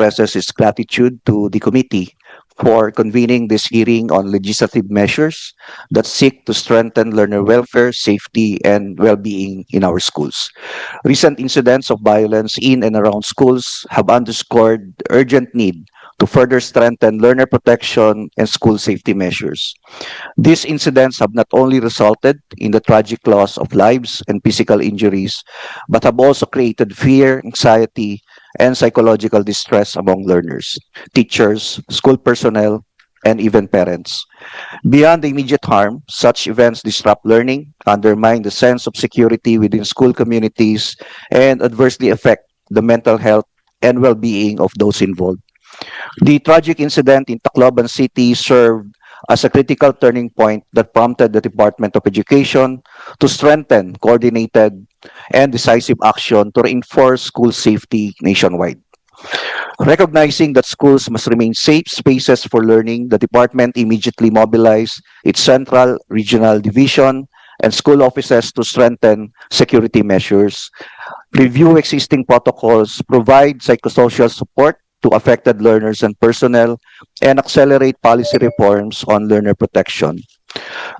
expresses its gratitude to the committee for convening this hearing on legislative measures that seek to strengthen learner welfare, safety, and well-being in our schools. Recent incidents of violence in and around schools have underscored the urgent need to further strengthen learner protection and school safety measures. These incidents have not only resulted in the tragic loss of lives and physical injuries, but have also created fear, anxiety, and psychological distress among learners, teachers, school personnel, and even parents. Beyond the immediate harm, such events disrupt learning, undermine the sense of security within school communities, and adversely affect the mental health and well-being of those involved. The tragic incident in Tacloban City served as a critical turning point that prompted the Department of Education to strengthen coordinated and decisive action to reinforce school safety nationwide. Recognizing that schools must remain safe spaces for learning, the department immediately mobilized its central, regional division, and school offices to strengthen security measures, review existing protocols, provide psychosocial support to affected learners and personnel, and accelerate policy reforms on learner protection.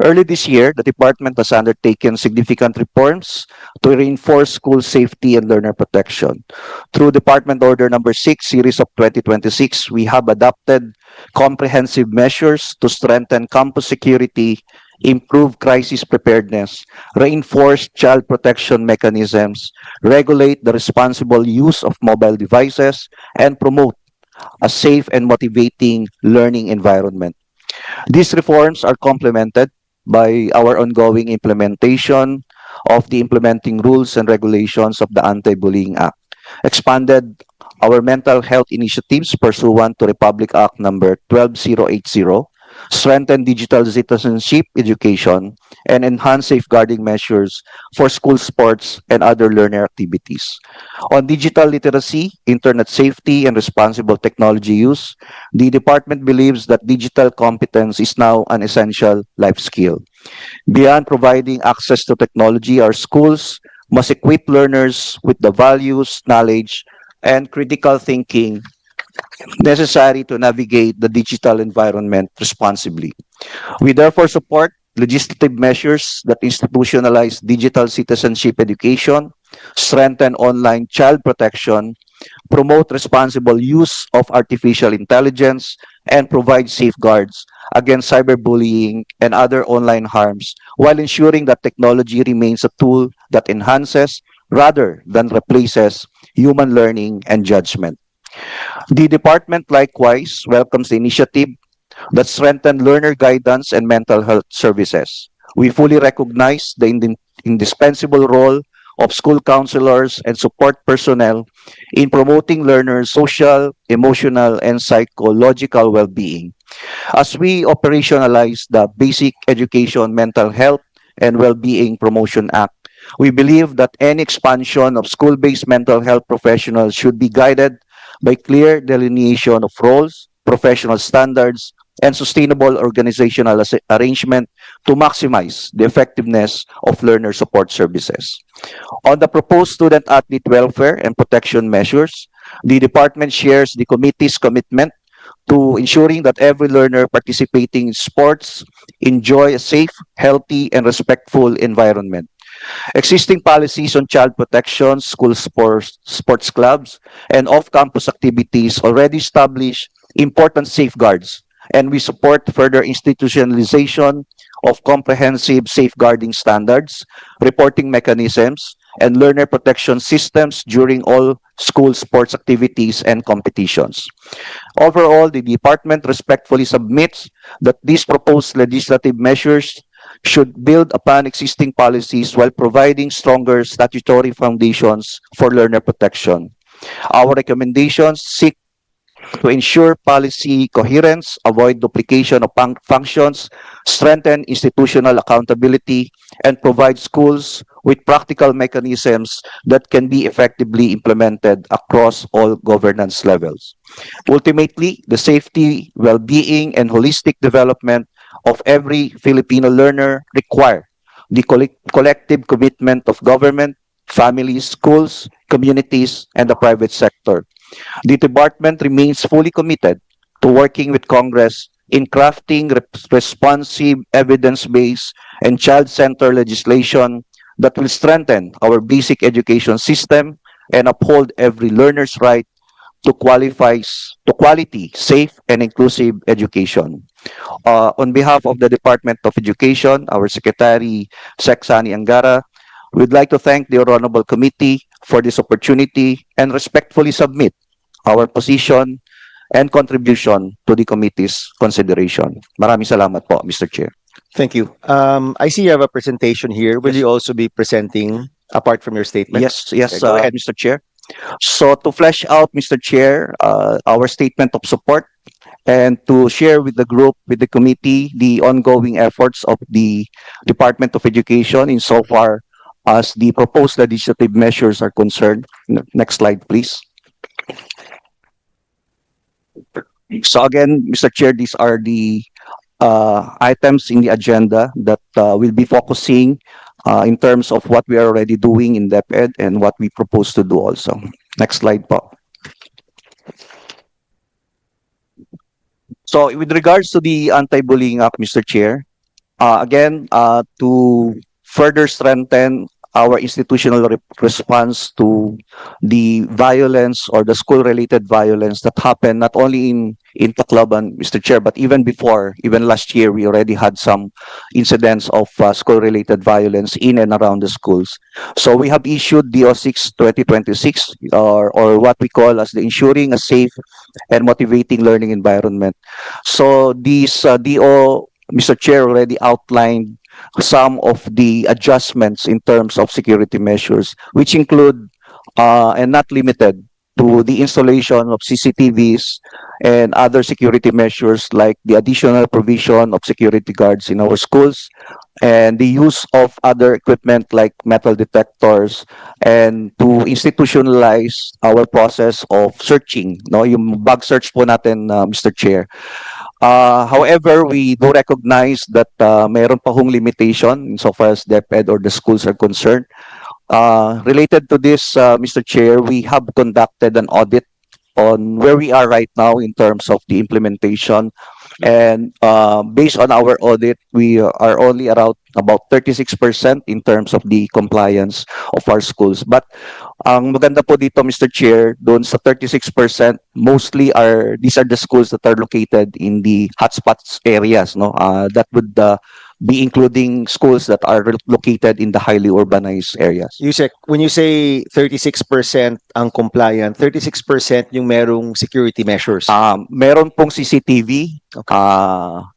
Early this year, the department has undertaken significant reforms to reinforce school safety and learner protection. Through Department Order Number 6, Series of 2026, we have adopted comprehensive measures to strengthen campus security, improve crisis preparedness, reinforce child protection mechanisms, regulate the responsible use of mobile devices, and promote a safe and motivating learning environment. These reforms are complemented by our ongoing implementation of the implementing rules and regulations of the Anti-Bullying Act, expanded our mental health initiatives pursuant to Republic Act number 12080, strengthen digital citizenship education, and enhance safeguarding measures for school sports and other learner activities. On digital literacy, internet safety, and responsible technology use, the department believes that digital competence is now an essential life skill. Beyond providing access to technology, our schools must equip learners with the values, knowledge, and critical thinking necessary to navigate the digital environment responsibly. We therefore support legislative measures that institutionalize digital citizenship education, strengthen online child protection, promote responsible use of artificial intelligence, and provide safeguards against cyberbullying and other online harms while ensuring that technology remains a tool that enhances rather than replaces human learning and judgment. The department likewise welcomes the initiative that strengthen learner guidance and mental health services. We fully recognize the indispensable role of school counselors and support personnel in promoting learners' social, emotional, and psychological well-being. As we operationalize the Basic Education Mental Health and Well-being Promotion Act, we believe that any expansion of school-based mental health professionals should be guided by clear delineation of roles, professional standards, and sustainable organizational arrangement to maximize the effectiveness of learner support services. On the proposed student athlete welfare and protection measures, the department shares the committee's commitment to ensuring that every learner participating in sports enjoy a safe, healthy, and respectful environment. Existing policies on child protection, school sports clubs, and off-campus activities already establish important safeguards, and we support further institutionalization of comprehensive safeguarding standards, reporting mechanisms, and learner protection systems during all school sports activities and competitions. Overall, the department respectfully submits that these proposed legislative measures should build upon existing policies while providing stronger statutory foundations for learner protection. Our recommendations seek to ensure policy coherence, avoid duplication of functions, strengthen institutional accountability, and provide schools with practical mechanisms that can be effectively implemented across all governance levels. Ultimately, the safety, well-being, and holistic development of every Filipino learner require the collective commitment of government, families, schools, communities, and the private sector. The department remains fully committed to working with Congress in crafting responsive, evidence-based, and child-centered legislation that will strengthen our basic education system and uphold every learner's right to quality, safe, and inclusive education. On behalf of the Department of Education, our Secretary, Sani Angara, we'd like to thank the Honorable Committee for this opportunity and respectfully submit our position and contribution to the committee's consideration. Maraming salamat po, Mr. Chair. Thank you. I see you have a presentation here. Will Yes. you also be presenting apart from your statement? Yes, yes, Okay, go ahead. Mr. Chair. So to flesh out, Mr. Chair, our statement of support and to share with the group, with the committee, the ongoing efforts of the Department of Education insofar as the proposed legislative measures are concerned. Next slide, please. So again, Mr. Chair, these are the items in the agenda that we'll be focusing in terms of what we are already doing in DepEd and what we propose to do also. Next slide po. So with regards to the Anti-Bullying Act, Mr. Chair, again, to further strengthen our institutional response to the violence or the school-related violence that happened not only in Tacloban, Mr. Chair, but even before, even last year, we already had some incidents of school-related violence in and around the schools. So we have issued DO 6/2026, or what we call as the Ensuring a Safe and Motivating Learning Environment. So this DO, Mr. Chair, already outlined some of the adjustments in terms of security measures, which include and not limited to the installation of CCTVs and other security measures like the additional provision of security guards in our schools and the use of other equipment like metal detectors and to institutionalize our process of searching, no, yung bug search po natin, Mr. Chair. However, we do recognize that mayroon pa hong limitation insofar as DepEd or the schools are concerned. Related to this, Mr. Chair, we have conducted an audit on where we are right now in terms of the implementation. And based on our audit, we are only around about 36% in terms of the compliance of our schools. But ang maganda po dito, Mr. Chair, doon sa 36%, mostly these are the schools that are located in the hotspots areas, no? That would be including schools that are located in the highly urbanized areas. Yusek, when you say 36% ang compliant, 36% yung merong security measures. Meron pong CCTV, Okay.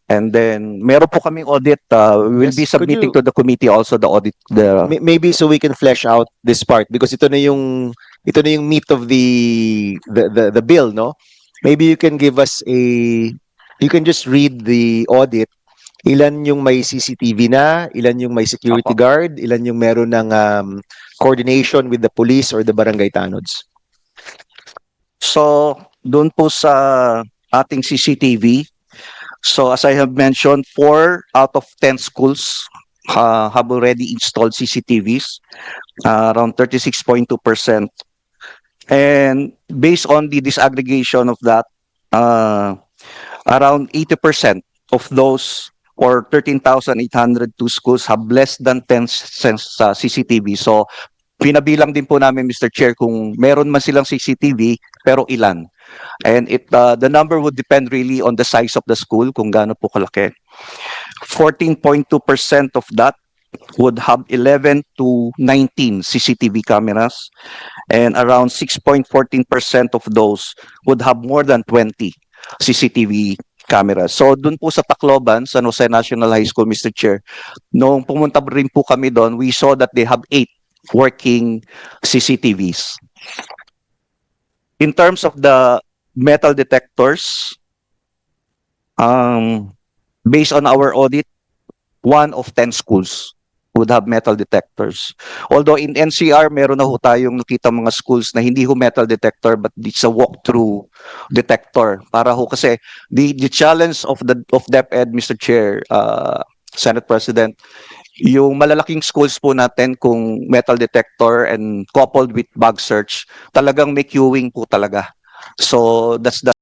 and then meron po kaming audit. We will Yes, be could submitting you- to the committee also the audit. Maybe so we can flesh out this part because ito na yung meat of the bill, no? Maybe you can give us you can just read the audit. Ilan yung may CCTV na, ilan yung may security Apo. guard, ilan yung meron ng coordination with the police or the barangay tanods. So, doon po sa ating CCTV, so as I have mentioned, 4 out of 10 schools have already installed CCTVs, around 36.2%. And based on the disaggregation of that, around 80% of those or 13,802 schools have less than 10 CCTV. So, pinabilang din po namin, Mr. Chair, kung meron man silang CCTV, pero ilan. And the number would depend really on the size of the school, kung gaano po kalaki. 14.2% of that would have 11 to 19 CCTV cameras, and around 6.14% of those would have more than 20 CCTV cameras. So dun po sa Tacloban, San Jose National High School, Mr. Chair, nung pumunta rin po kami doon, we saw that they have 8 working CCTVs. In terms of the metal detectors, based on our audit, 1 of 10 schools would have metal detectors. Although in NCR, meron na ho tayong nakita mga schools na hindi ho metal detector but it's a walk-through detector. Para ho kasi the challenge of DepEd, Mr. Chair, Senate President, yung malalaking schools po natin kung metal detector and coupled with bug search, talagang may queuing po talaga. So that's the